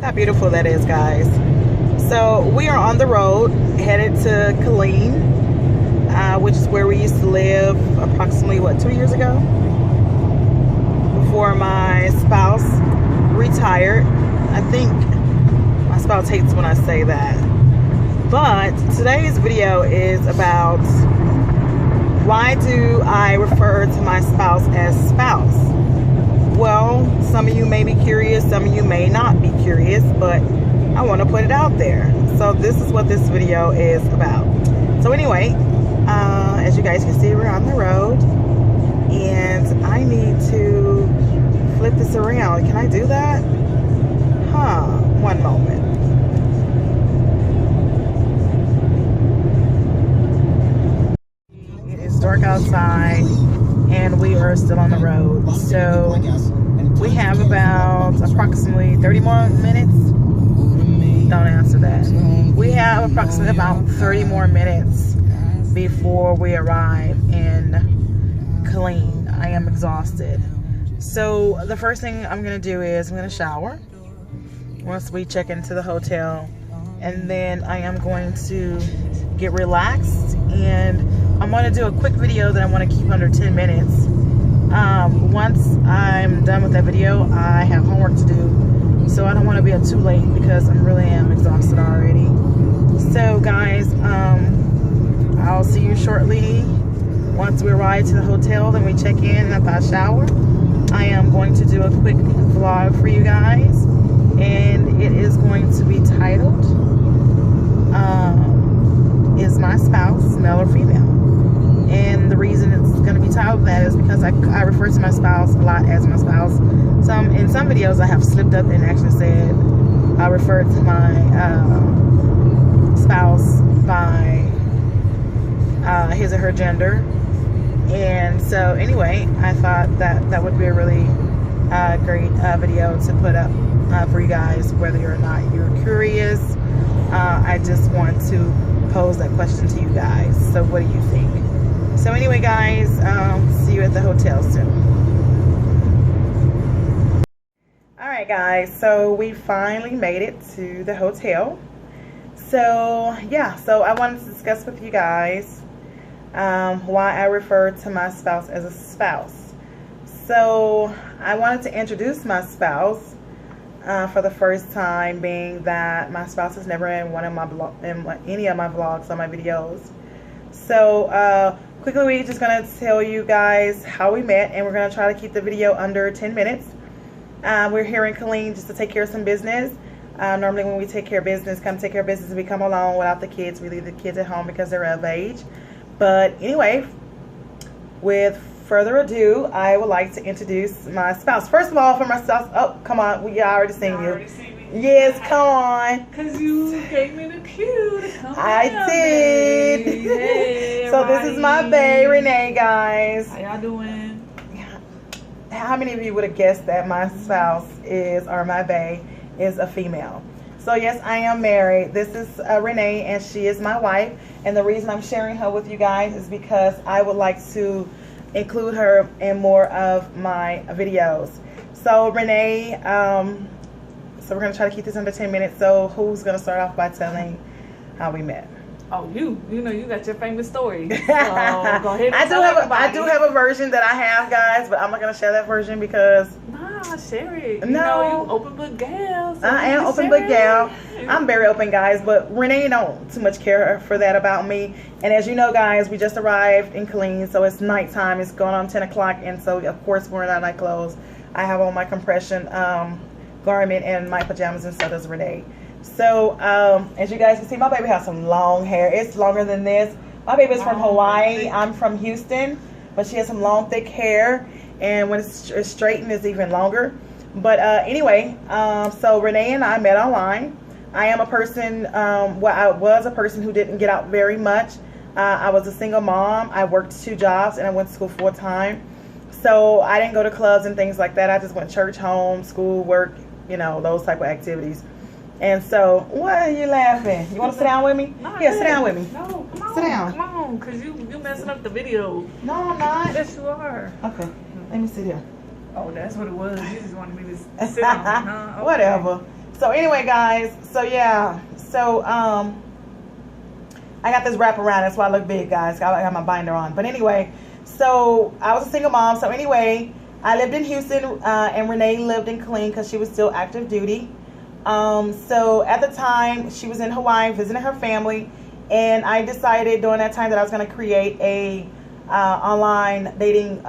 How beautiful that is, guys. So we are on the road headed to Killeen, which is where we used to live approximately, what, 2 years ago? Before my spouse retired. I think my spouse hates when I say that. But today's video is about why do I refer to my spouse as spouse? Well, some of you may be curious, some of you may not be curious, but I want to put it out there. So this is what this video is about. So anyway, as you guys can see, we're on the road and I need to flip this around. Can I do that? One moment. It is dark outside and we are still on the road. So we have about approximately 30 more minutes. Don't answer that. We have approximately about 30 more minutes before we arrive in Killeen. I am exhausted. So the first thing I'm going to do is I'm going to shower once we check into the hotel. And then I am going to get relaxed. And I'm going to do a quick video that I want to keep under 10 minutes. Once I'm done with that video, I have homework to do. So I don't want to be up too late because I really am exhausted already. So guys, I'll see you shortly. Once we arrive to the hotel, then we check in and I shower. I am going to do a quick vlog for you guys. And it is going to be titled, Is My Spouse Male or Female? And the reason it's going to be titled that is because I refer to my spouse a lot as my spouse. In some videos I have slipped up and actually said I refer to my spouse by his or her gender. And so anyway, I thought that would be a really great video to put up for you guys, whether or not you're curious. I just want to pose that question to you guys. So what do you think? So anyway, guys, see you at the hotel soon. Alright guys, so we finally made it to the hotel. So yeah, so I wanted to discuss with you guys why I refer to my spouse as a spouse. So I wanted to introduce my spouse for the first time, being that my spouse is never in any of my vlogs or my videos. So quickly, we're just going to tell you guys how we met, and we're going to try to keep the video under 10 minutes. We're here in Killeen just to take care of some business. Normally when we take care of business, we come along without the kids. We leave the kids at home because they're of age. But anyway, with further ado, I would like to introduce my spouse. First of all, for my spouse, oh, come on, we already seen you. Yes, come on. Because you gave me the cue to come I down, did. Hey, so this is my bae, Renee, guys. How y'all doing? How many of you would have guessed that my spouse is, or my bae, is a female? So yes, I am married. This is Renee, and she is my wife. And the reason I'm sharing her with you guys is because I would like to include her in more of my videos. So Renee, so we're going to try to keep this under 10 minutes. So who's going to start off by telling how we met? Oh, you know you got your famous story. So go ahead and I do have a version that I have, guys, but I'm not going to share that version because... Nah, share it. You no. know, you open book gal. So I am open book gal. I'm very open, guys, but Renee don't too much care for that about me. And as you know, guys, we just arrived in Killeen, so it's nighttime. It's going on 10 o'clock, and so of course we're in our night clothes. I have on my compression garment and my pajamas, and so does Renee. So as you guys can see, my baby has some long hair. It's longer than this. My baby is from Hawaii. I'm from Houston, but she has some long, thick hair, and when it's straightened, it's even longer. But anyway, so Renee and I met online. I am a person, well, I was a person who didn't get out very much. I was a single mom. I worked 2 jobs, and I went to school full-time. So I didn't go to clubs and things like that. I just went church, home, school, work, you know, those type of activities. And so, why are you laughing? You want to sit down with me? No, yeah, sit down with me. No, come on. Sit down. Come on, because you messing up the video. No, I'm not. Yes, you are. Okay, let me sit here. Oh, that's what it was. You just wanted me to sit down. Huh? Okay. Whatever. So anyway, guys, so yeah, so I got this wrap around. That's why I look big, guys. I got my binder on. But anyway, so I was a single mom. So anyway, I lived in Houston, and Renee lived in Killeen because she was still active duty. So at the time, she was in Hawaii visiting her family, and I decided during that time that I was going to create a online dating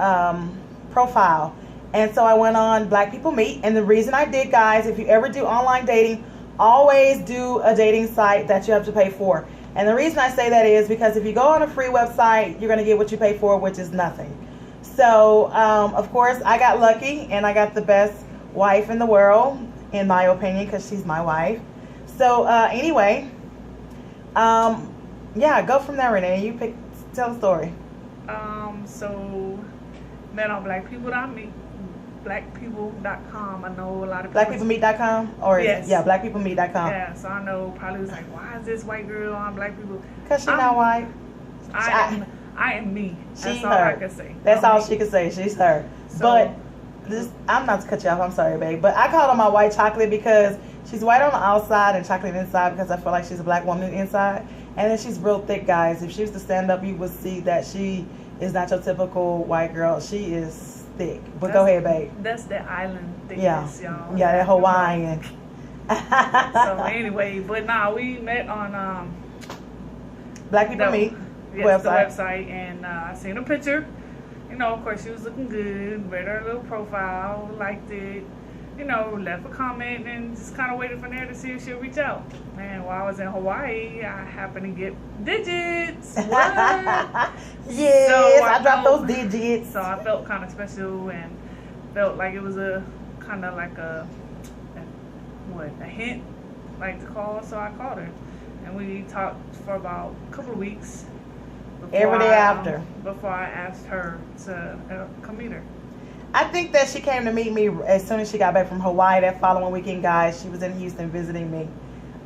profile. And so I went on Black People Meet. And the reason I did, guys, if you ever do online dating, always do a dating site that you have to pay for. And the reason I say that is because if you go on a free website, you're going to get what you pay for, which is nothing. So, of course, I got lucky, and I got the best wife in the world, in my opinion, because she's my wife. So, anyway, yeah, go from there, Renee. You tell the story. So, met on blackpeople.com. I know a lot of people. Blackpeoplemeet.com? Or yes. Yeah, blackpeoplemeet.com. Yeah, so I know probably was like, why is this white girl on Black People? Because she's not white. I am me. That's all her. I can say. That's all she can say. She's her. So, but I'm not to cut you off. I'm sorry, babe. But I call her my white chocolate because she's white on the outside and chocolate inside because I feel like she's a black woman inside. And then she's real thick, guys. If she was to stand up, you would see that she is not your typical white girl. She is thick. But go ahead, babe. That's the island thickness, y'all. Yeah, that Hawaiian. So anyway, but nah, we met on Black People Meet the website, and I seen a picture. You know, of course, she was looking good. Read her little profile, liked it. You know, left a comment, and just kind of waited for there to see if she'll reach out. And while I was in Hawaii, I happened to get digits. What? Yes, so I dropped those digits. So I felt kind of special and felt like it was a kind of like a hint, like to call. So I called her, and we talked for about a couple of weeks. Every day after. Before I asked her to come meet her. I think that she came to meet me as soon as she got back from Hawaii that following weekend, guys. She was in Houston visiting me.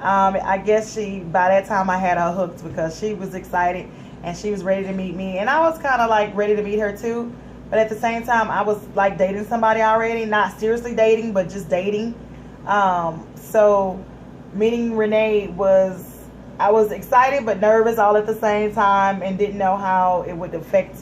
I guess by that time I had her hooked because she was excited and she was ready to meet me. And I was kind of like ready to meet her too. But at the same time, I was like dating somebody already. Not seriously dating, but just dating. So meeting Renee I was excited but nervous all at the same time and didn't know how it would affect,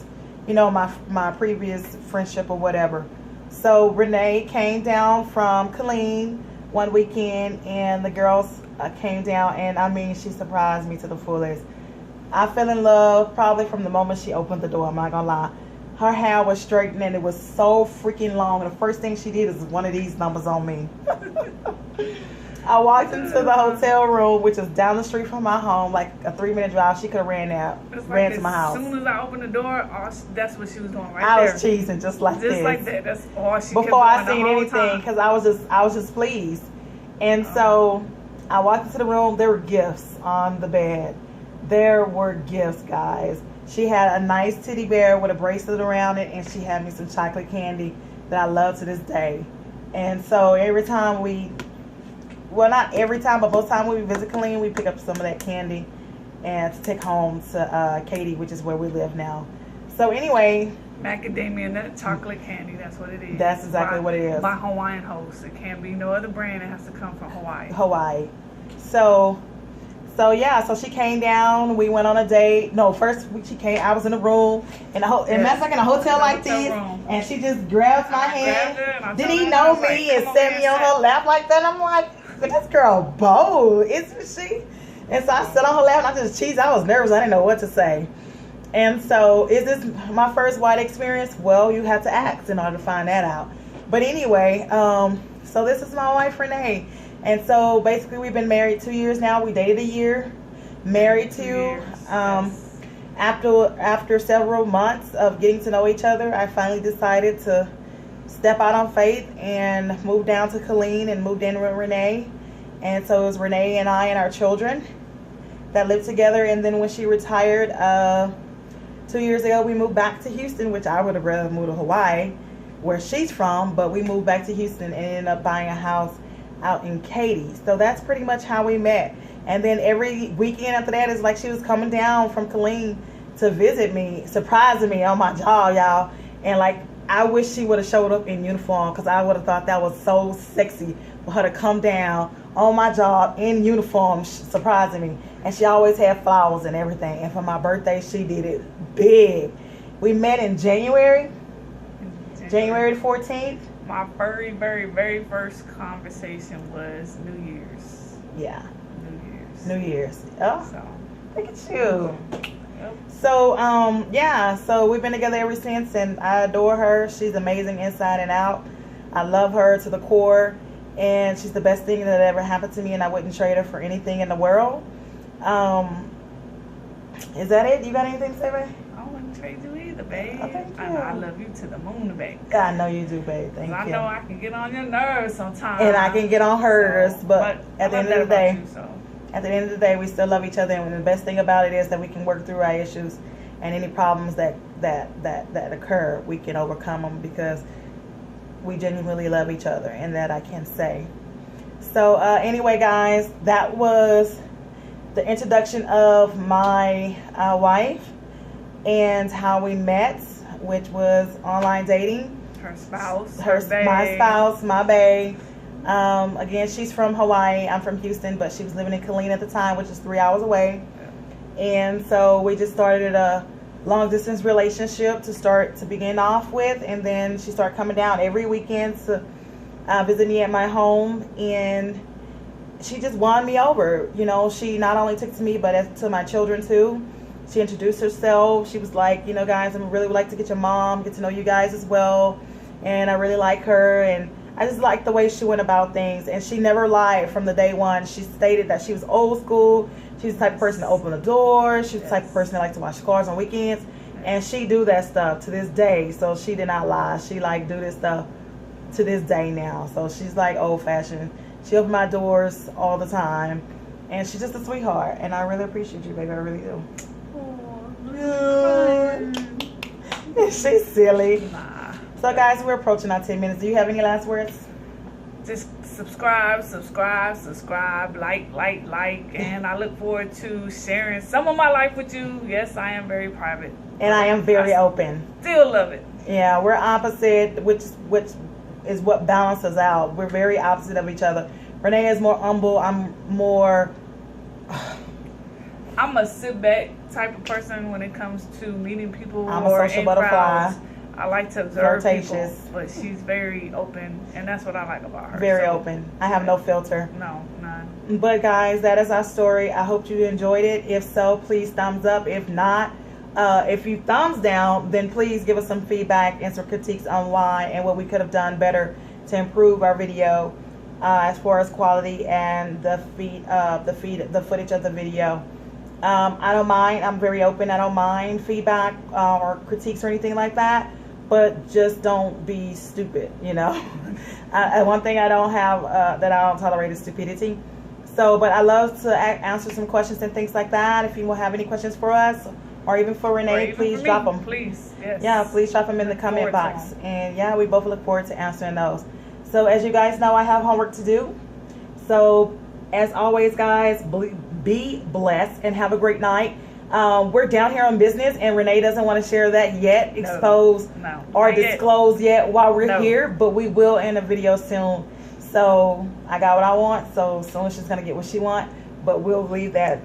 you know, my previous friendship or whatever. So Renee came down from Killeen one weekend, and the girls came down, and I mean, she surprised me to the fullest. I fell in love probably from the moment she opened the door. I'm not gonna lie. Her hair was straightened and it was so freaking long. The first thing she did is one of these numbers on me. I walked into the hotel room, which is down the street from my home, like a 3-minute drive. She could have ran to my house. As soon as I opened the door, that's what she was doing right there. I was cheesing just like this. Just like that. That's all she Before I kept doing seen anything, because I was just pleased. And so I walked into the room. There were gifts on the bed. There were gifts, guys. She had a nice teddy bear with a bracelet around it, and she had me some chocolate candy that I love to this day. And so every time well, not every time, but most time when we visit Killeen, we pick up some of that candy and to take home to Katy, which is where we live now. So anyway, macadamia nut chocolate candy, that's what it is. That's exactly what it is. By Hawaiian Host. It can't be no other brand. It has to come from Hawaii. Hawaii. So yeah, so she came down. We went on a date. No, first she came. I was in the room, in matter like in a hotel like this, and she just grabbed my hand. Didn't he know me and set me on her lap like that? I'm like, this girl bold, isn't she? And so I sat on her lap and I just cheesed. I was nervous. I didn't know what to say. And so, is this my first white experience? Well, you have to ask in order to find that out. But anyway, so this is my wife, Renee. And so basically we've been married 2 years now. We dated a year. Married 2 years. Yes. After several months of getting to know each other, I finally decided to step out on faith and move down to Killeen and moved in with Renee. And so it was Renee and I and our children that lived together. And then when she retired 2 years ago, we moved back to Houston, which I would have rather moved to Hawaii, where she's from. But we moved back to Houston and ended up buying a house out in Katy. So that's pretty much how we met. And then every weekend after that, it's like she was coming down from Killeen to visit me, surprising me on my job, y'all. And like, I wish she would have showed up in uniform, because I would have thought that was so sexy for her to come down on my job in uniform, surprising me. And she always had flowers and everything. And for my birthday, she did it big. We met in January the 14th. My very, very, very first conversation was New Year's. Yeah. New New Year's. Oh, So, look at you. yep. So, yeah, so we've been together ever since, and I adore her. She's amazing inside and out. I love her to the core, and she's the best thing that ever happened to me, and I wouldn't trade her for anything in the world. Is that it? You got anything to say, babe? I wouldn't trade you either, babe. Oh, thank you. I love you to the moon, babe. I know you do, babe. Thank I you. know I can get on your nerves sometimes. And I can get on hers, but at the end of the day, I at the end of the day, we still love each other, and the best thing about it is that we can work through our issues, and any problems that occur, we can overcome them because we genuinely love each other, and that I can say. So anyway, guys, that was the introduction of my wife and how we met, which was online dating. Her spouse, my spouse, my bae. Again, she's from Hawaii. I'm from Houston, but she was living in Killeen at the time, which is 3 hours away. And so we just started a long distance relationship to begin off with, and then she started coming down every weekend to visit me at my home, and she just won me over. You know, she not only took to me, but to my children too. She introduced herself. She was like, you know, guys, I really would like to get your mom, get to know you guys as well, and I really like her, and I just like the way she went about things, and she never lied from the day one. She stated that she was old school. She was the type of person to open the door. She was the type of person that liked to wash cars on weekends, and she do that stuff to this day. So she did not lie. She like do this stuff to this day now. So she's like old fashioned. She opened my doors all the time, and she's just a sweetheart. And I really appreciate you, baby. I really do. She's silly. Nah. So guys, we're approaching our 10 minutes. Do you have any last words? Just subscribe, like, and I look forward to sharing some of my life with you. Yes, I am very private. And I am very open. Still love it. Yeah, we're opposite, which is what balances out. We're very opposite of each other. Renee is more humble. I'm a sit back type of person when it comes to meeting people. I'm a social butterfly. I like to observe Flirtatious. people, but she's very open, and that's what I like about her. Very open. I have no filter. No, none. But guys, that is our story. I hope you enjoyed it. If so, please thumbs up. If not, if you thumbs down, then please give us some feedback and some critiques on why and what we could have done better to improve our video as far as quality and the footage of the video. I don't mind. I'm very open. I don't mind feedback or critiques or anything like that. But just don't be stupid, you know. One thing I don't have that I don't tolerate is stupidity. So, but I love to answer some questions and things like that. If you will have any questions for us or even for Renee, please drop them. Please, yes. Yeah, please drop them in the comment box. And yeah, we both look forward to answering those. So as you guys know, I have homework to do. So as always, guys, be blessed and have a great night. We're down here on business, and Renee doesn't want to share that yet, or disclose yet while we're here, but we will in a video soon. So I got what I want, so soon she's gonna get what she wants, but we'll leave that.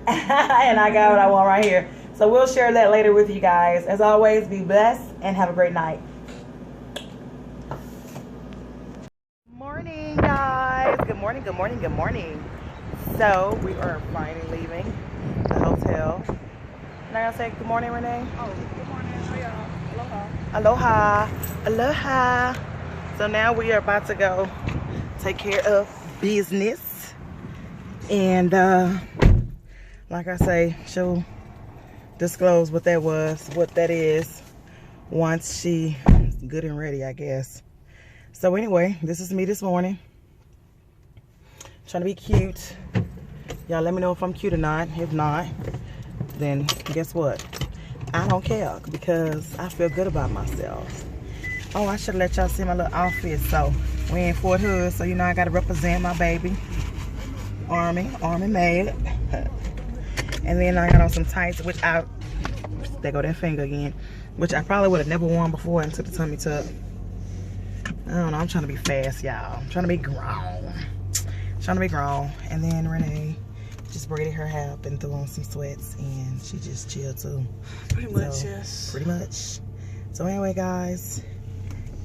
And I got what I want right here. So we'll share that later with you guys. As always, be blessed and have a great night. Morning, guys. Good morning, good morning, good morning. So we are finally leaving the hotel. And I gotta say good morning, Renee. Oh, good morning. Aloha. Aloha. Aloha. So now we are about to go take care of business. And like I say, she'll disclose what that is once she's good and ready, I guess. So anyway, this is me this morning. Trying to be cute. Y'all let me know if I'm cute or not. If not, then guess what? I don't care because I feel good about myself. Oh, I should let y'all see my little outfit. So we in Fort Hood, so you know I gotta represent my baby. Army made. And then I got on some tights, which there go that finger again, which I probably would have never worn before until the tummy tuck. I don't know, I'm trying to be fast, y'all. I'm trying to be grown. trying to be grown. And then Renee just braided her hair up and threw on some sweats, and she just chilled too. Pretty much, yes. Pretty much. So anyway, guys,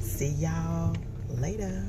see y'all later.